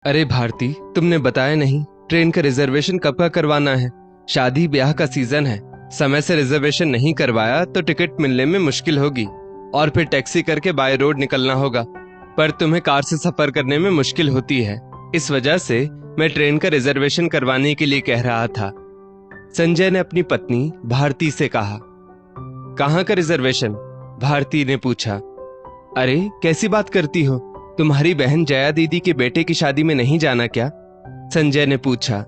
अरे भारती, तुमने बताया नहीं ट्रेन का रिजर्वेशन कब का करवाना है। शादी ब्याह का सीजन है, समय से रिजर्वेशन नहीं करवाया तो टिकट मिलने में मुश्किल होगी और फिर टैक्सी करके बाय रोड निकलना होगा। पर तुम्हें कार से सफर करने में मुश्किल होती है, इस वजह से मैं ट्रेन का रिजर्वेशन करवाने के लिए कह रहा था। संजय ने अपनी पत्नी भारती से कहा। कहाँ का रिजर्वेशन? भारती ने पूछा। अरे कैसी बात करती हो, तुम्हारी बहन जया दीदी के बेटे की शादी में नहीं जाना क्या? संजय ने पूछा।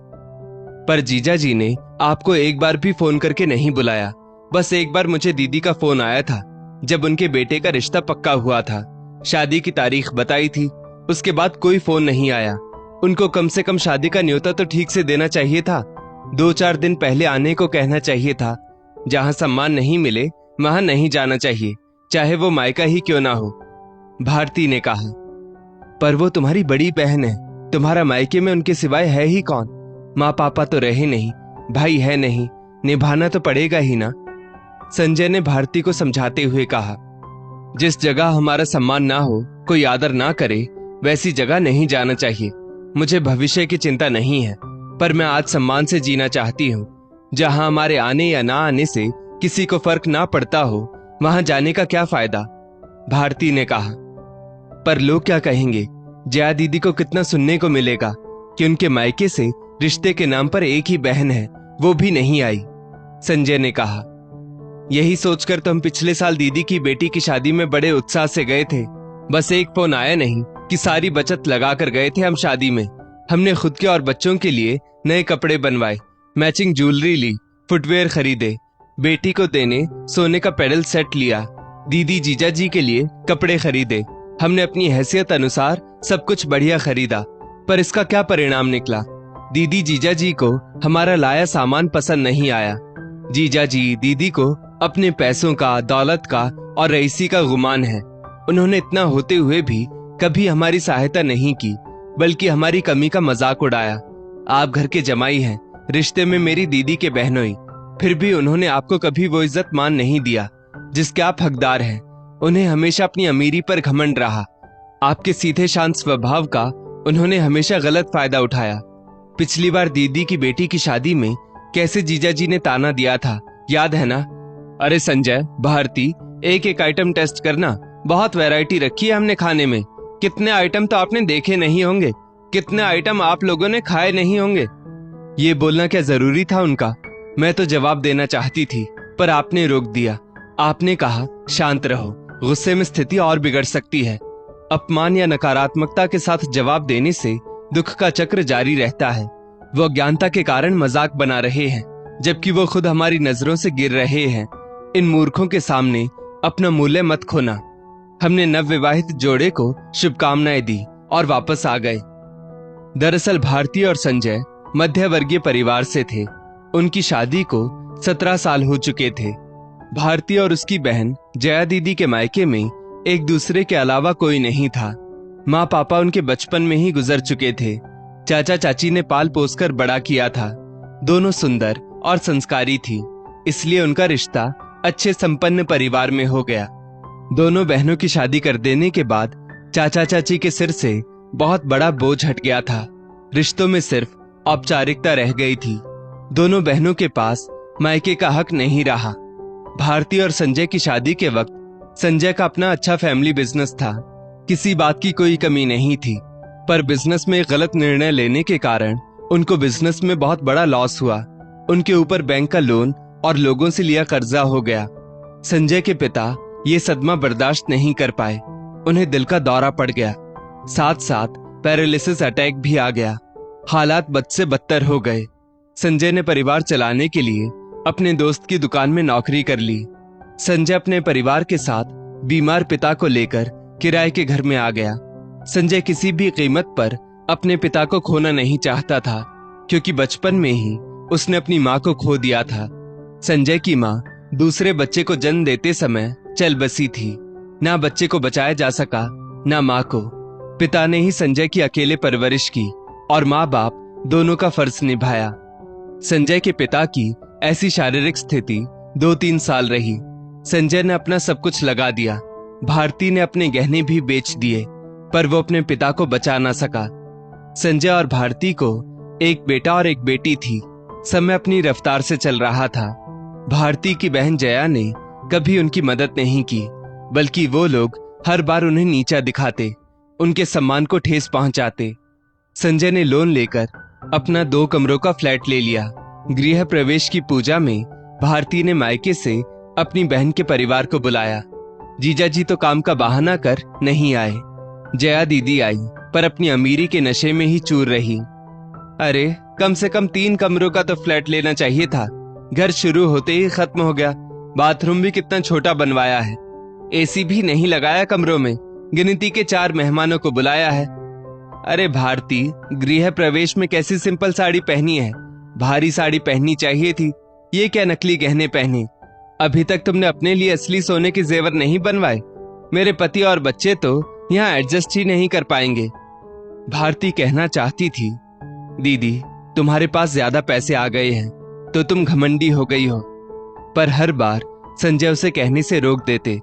पर जीजा जी ने आपको एक बार भी फोन करके नहीं बुलाया। बस एक बार मुझे दीदी का फोन आया था जब उनके बेटे का रिश्ता पक्का हुआ था, शादी की तारीख बताई थी, उसके बाद कोई फोन नहीं आया। उनको कम से कम शादी का न्योता तो ठीक से देना चाहिए था, 2-4 दिन पहले आने को कहना चाहिए था। जहां सम्मान नहीं मिले वहां नहीं जाना चाहिए, चाहे वो मायका ही क्यों ना हो, भारती ने कहा। पर वो तुम्हारी बड़ी बहन है, तुम्हारा मायके में उनके सिवाय है ही कौन? माँ पापा तो रहे नहीं, भाई है नहीं, निभाना तो पड़ेगा ही ना, संजय ने भारती को समझाते हुए कहा। जिस जगह हमारा सम्मान ना हो, कोई आदर ना करे, वैसी जगह नहीं जाना चाहिए। मुझे भविष्य की चिंता नहीं है, पर मैं आज सम्मान से जीना चाहती हूँ। जहां हमारे आने या ना आने से किसी को फर्क ना पड़ता हो, वहां जाने का क्या फायदा, भारती ने कहा। पर लोग क्या कहेंगे? जया दीदी को कितना सुनने को मिलेगा कि उनके मायके से रिश्ते के नाम पर एक ही बहन है, वो भी नहीं आई, संजय ने कहा। यही सोचकर तो हम पिछले साल दीदी की बेटी की शादी में बड़े उत्साह से गए थे। बस एक फोन आया नहीं कि सारी बचत लगाकर गए थे हम शादी में। हमने खुद के और बच्चों के लिए नए कपड़े बनवाए, मैचिंग ज्वेलरी ली, फुटवेयर खरीदे, बेटी को देने सोने का पेडल सेट लिया, दीदी जीजा जी के लिए कपड़े खरीदे। हमने अपनी हैसियत अनुसार सब कुछ बढ़िया खरीदा, पर इसका क्या परिणाम निकला? दीदी जीजा जी को हमारा लाया सामान पसंद नहीं आया। जीजा जी दीदी को अपने पैसों का, दौलत का और रईसी का गुमान है। उन्होंने इतना होते हुए भी कभी हमारी सहायता नहीं की, बल्कि हमारी कमी का मजाक उड़ाया। आप घर के जमाई हैं, रिश्ते में मेरी दीदी के बहनोई, फिर भी उन्होंने आपको कभी वो इज्जत मान नहीं दिया जिसके आप हकदार हैं। उन्हें हमेशा अपनी अमीरी पर घमंड रहा। आपके सीधे शांत स्वभाव का उन्होंने हमेशा गलत फायदा उठाया। पिछली बार दीदी की बेटी की शादी में कैसे जीजा जी ने ताना दिया था, याद है ना? अरे संजय, भारती, एक एक आइटम टेस्ट करना, बहुत वैरायटी रखी है हमने खाने में। कितने आइटम तो आपने देखे नहीं होंगे, कितने आइटम आप लोगों ने खाए नहीं होंगे। ये बोलना क्या जरूरी था उनका? मैं तो जवाब देना चाहती थी, पर आपने रोक दिया। आपने कहा शांत रहो, गुस्से में स्थिति और बिगड़ सकती है। अपमान या नकारात्मकता के साथ जवाब देने से दुख का चक्र जारी रहता है। वो अज्ञानता के कारण मजाक बना रहे हैं, जबकि वो खुद हमारी नजरों से गिर रहे हैं। इन मूर्खों के सामने अपना मूल्य मत खोना। हमने नवविवाहित जोड़े को शुभकामनाएं दी और वापस आ गए। दरअसल भारती और संजय मध्य वर्गीय परिवार से थे। उनकी शादी को 17 साल हो चुके थे। भारती और उसकी बहन जया दीदी के मायके में एक दूसरे के अलावा कोई नहीं था। माँ पापा उनके बचपन में ही गुजर चुके थे। चाचा चाची ने पाल पोस कर बड़ा किया था। दोनों सुंदर और संस्कारी थी, इसलिए उनका रिश्ता अच्छे संपन्न परिवार में हो गया। दोनों बहनों की शादी कर देने के बाद चाचा चाची के सिर से बहुत बड़ा बोझ हट गया था। रिश्तों में सिर्फ औपचारिकता रह गई थी। दोनों बहनों के पास मायके का हक नहीं रहा। भारती और संजय की शादी के वक्त संजय का अपना अच्छा फैमिली बिजनेस था, किसी बात की कोई कमी नहीं थी। पर बिजनेस में गलत निर्णय लेने के कारण उनको बिजनेस में बहुत बड़ा लॉस हुआ। उनके ऊपर बैंक का लोन और लोगों से लिया कर्जा हो गया। संजय के पिता ये सदमा बर्दाश्त नहीं कर पाए, उन्हें दिल का दौरा पड़ गया, साथ साथ पैरालिसिस अटैक भी आ गया। हालात बद से बदतर हो गए। संजय ने परिवार चलाने के लिए अपने दोस्त की दुकान में नौकरी कर ली। संजय अपने परिवार के साथ बीमार पिता को लेकर किराए के घर में आ गया। संजय किसी भी कीमत पर अपने पिता को खोना नहीं चाहता था, क्योंकि बचपन में ही उसने अपनी माँ को खो दिया था। संजय की माँ दूसरे बच्चे को जन्म देते समय चल बसी थी। ना बच्चे को बचाया जा सका, ना माँ को। पिता ने ही संजय की अकेले परवरिश की और माँ बाप दोनों का फर्ज निभाया। संजय के पिता की ऐसी शारीरिक स्थिति 2-3 साल रही। संजय ने अपना सब कुछ लगा दिया। भारती ने अपने गहने भी बेच दिए, पर वो अपने पिता को बचा ना सका। संजय और भारती को एक बेटा और एक बेटी थी। समय अपनी रफ्तार से चल रहा था। भारती की बहन जया ने कभी उनकी मदद नहीं की, बल्कि वो लोग हर बार उन्हें नीचा दिखाते, उनके सम्मान को ठेस पहुंचाते। संजय ने लोन लेकर अपना 2 कमरों का फ्लैट ले लिया। गृह प्रवेश की पूजा में भारती ने मायके से अपनी बहन के परिवार को बुलाया। जीजा जी तो काम का बहाना कर नहीं आए। जया दीदी आई, पर अपनी अमीरी के नशे में ही चूर रही। अरे, कम से कम 3 कमरों का तो फ्लैट लेना चाहिए था। घर शुरू होते ही खत्म हो गया। बाथरूम भी कितना छोटा बनवाया है। एसी भी नहीं लगाया कमरों में। गिनती के 4 मेहमानों को बुलाया है। अरे भारती, गृह प्रवेश में कैसी सिंपल साड़ी पहनी है? भारी साड़ी पहननी चाहिए थी। ये क्या नकली गहने पहने? अभी तक तुमने अपने लिए असली सोने के जेवर नहीं बनवाए। मेरे पति और बच्चे तो यहाँ एडजस्ट ही नहीं कर पाएंगे। भारती कहना चाहती थी, दीदी तुम्हारे पास ज्यादा पैसे आ गए हैं तो तुम घमंडी हो गई हो, पर हर बार संजय उसे कहने से रोक देते।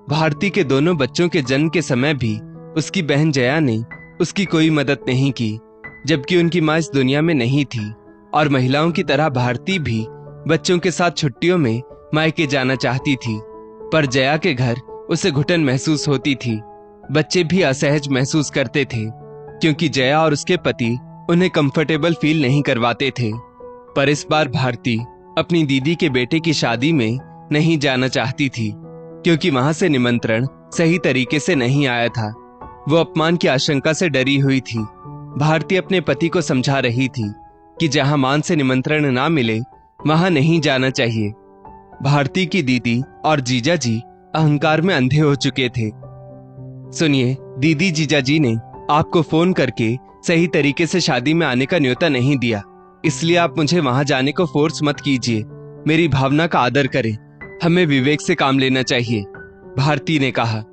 भारती के दोनों बच्चों के जन्म के समय भी उसकी बहन जया ने उसकी कोई मदद नहीं की, जबकि उनकी मां इस दुनिया में नहीं थी। और महिलाओं की तरह भारती भी बच्चों के साथ छुट्टियों में मायके जाना चाहती थी, पर जया के घर उसे घुटन महसूस होती थी। बच्चे भी असहज महसूस करते थे, क्योंकि जया और उसके पति उन्हें कंफर्टेबल फील नहीं करवाते थे। पर इस बार भारती अपनी दीदी के बेटे की शादी में नहीं जाना चाहती थी, क्योंकि वहां से निमंत्रण सही तरीके से नहीं आया था। वो अपमान की आशंका से डरी हुई थी। भारती अपने पति को समझा रही थी कि जहां मान से निमंत्रण ना मिले वहां नहीं जाना चाहिए। भारती की दीदी और जीजा जी अहंकार में अंधे हो चुके थे। सुनिए, दीदी जीजा जी ने आपको फोन करके सही तरीके से शादी में आने का न्योता नहीं दिया, इसलिए आप मुझे वहां जाने को फोर्स मत कीजिए। मेरी भावना का आदर करें। हमें विवेक से काम लेना चाहिए, भारती ने कहा।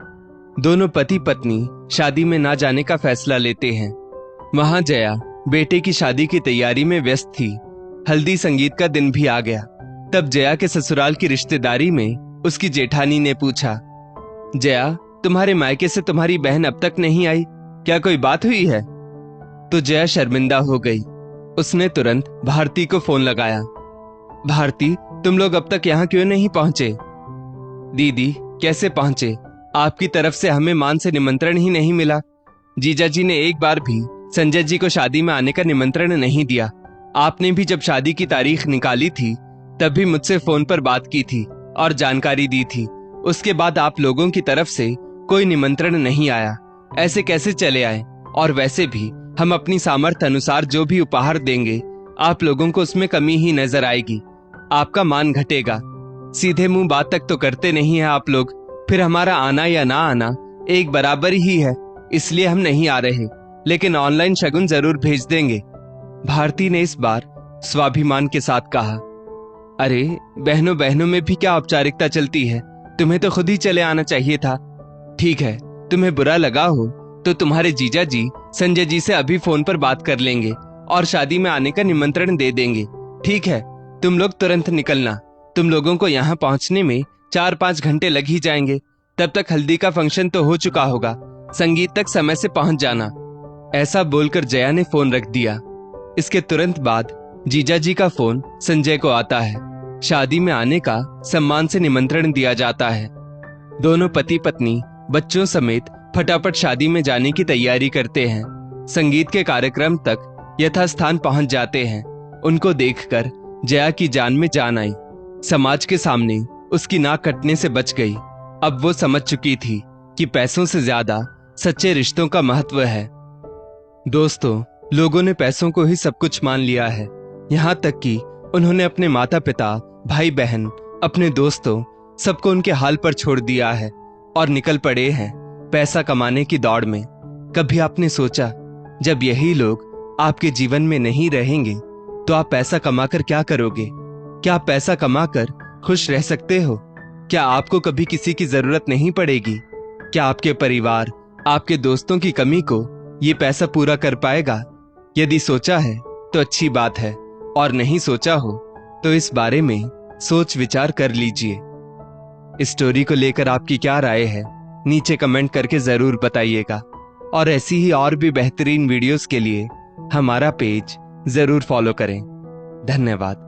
दोनों पति पत्नी शादी में ना जाने का फैसला लेते हैं। वहां जया बेटे की शादी की तैयारी में व्यस्त थी। हल्दी संगीत का दिन भी आ गया। तब जया के ससुराल की रिश्तेदारी में उसकी जेठानी ने पूछा, जया तुम्हारे मायके से तुम्हारी बहन अब तक नहीं आई, क्या कोई बात हुई है? तो जया शर्मिंदा हो गई। उसने तुरंत भारती को फोन लगाया। भारती, तुम लोग अब तक यहाँ क्यों नहीं पहुंचे? दीदी, कैसे पहुंचे? आपकी तरफ से हमें मान से निमंत्रण ही नहीं मिला। जीजा जी ने एक बार भी संजय जी को शादी में आने का निमंत्रण नहीं दिया। आपने भी जब शादी की तारीख निकाली थी तब भी मुझसे फोन पर बात की थी और जानकारी दी थी। उसके बाद आप लोगों की तरफ से कोई निमंत्रण नहीं आया। ऐसे कैसे चले आए? और वैसे भी हम अपनी सामर्थ्य अनुसार जो भी उपहार देंगे आप लोगों को उसमें कमी ही नजर आएगी। आपका मान घटेगा। सीधे मुंह बात तक तो करते नहीं है आप लोग। फिर हमारा आना या ना आना एक बराबर ही है, इसलिए हम नहीं आ रहे, लेकिन ऑनलाइन शगुन जरूर भेज देंगे। भारती ने इस बार स्वाभिमान के साथ कहा। अरे, बहनों बहनों में भी क्या औपचारिकता चलती है? तुम्हें तो खुद ही चले आना चाहिए था। ठीक है, तुम्हें बुरा लगा हो तो तुम्हारे जीजा जी संजय जी से अभी फोन पर बात कर लेंगे और शादी में आने का निमंत्रण दे देंगे। ठीक है, तुम लोग तुरंत निकलना। तुम लोगों को यहाँ पहुंचने में 4-5 घंटे लग ही जाएंगे। तब तक हल्दी का फंक्शन तो हो चुका होगा। संगीत तक समय से पहुंच जाना। ऐसा बोलकर जया ने फोन रख दिया। इसके तुरंत बाद जीजा जी का फोन संजय को आता है। शादी में आने का सम्मान से निमंत्रण दिया जाता है। दोनों पति पत्नी बच्चों समेत फटाफट शादी में जाने की तैयारी करते हैं। संगीत के कार्यक्रम तक यथास्थान पहुंच जाते हैं। उनको देखकर जया की जान में जान आई। समाज के सामने उसकी नाक कटने से बच गई। अब वो समझ चुकी थी कि पैसों से ज्यादा सच्चे रिश्तों का महत्व है। दोस्तों, लोगों ने पैसों को ही सब कुछ मान लिया है। यहाँ तक कि उन्होंने अपने माता पिता, भाई बहन, अपने दोस्तों सबको उनके हाल पर छोड़ दिया है और निकल पड़े हैं पैसा कमाने की दौड़ में। कभी आपने सोचा, जब यही लोग आपके जीवन में नहीं रहेंगे तो आप पैसा कमाकर क्या करोगे? क्या आप पैसा कमाकर खुश रह सकते हो? क्या आपको कभी किसी की जरूरत नहीं पड़ेगी? क्या आपके परिवार, आपके दोस्तों की कमी को ये पैसा पूरा कर पाएगा? यदि सोचा है तो अच्छी बात है, और नहीं सोचा हो तो इस बारे में सोच विचार कर लीजिए। इस स्टोरी को लेकर आपकी क्या राय है नीचे कमेंट करके जरूर बताइएगा। और ऐसी ही और भी बेहतरीन वीडियोस के लिए हमारा पेज जरूर फॉलो करें। धन्यवाद।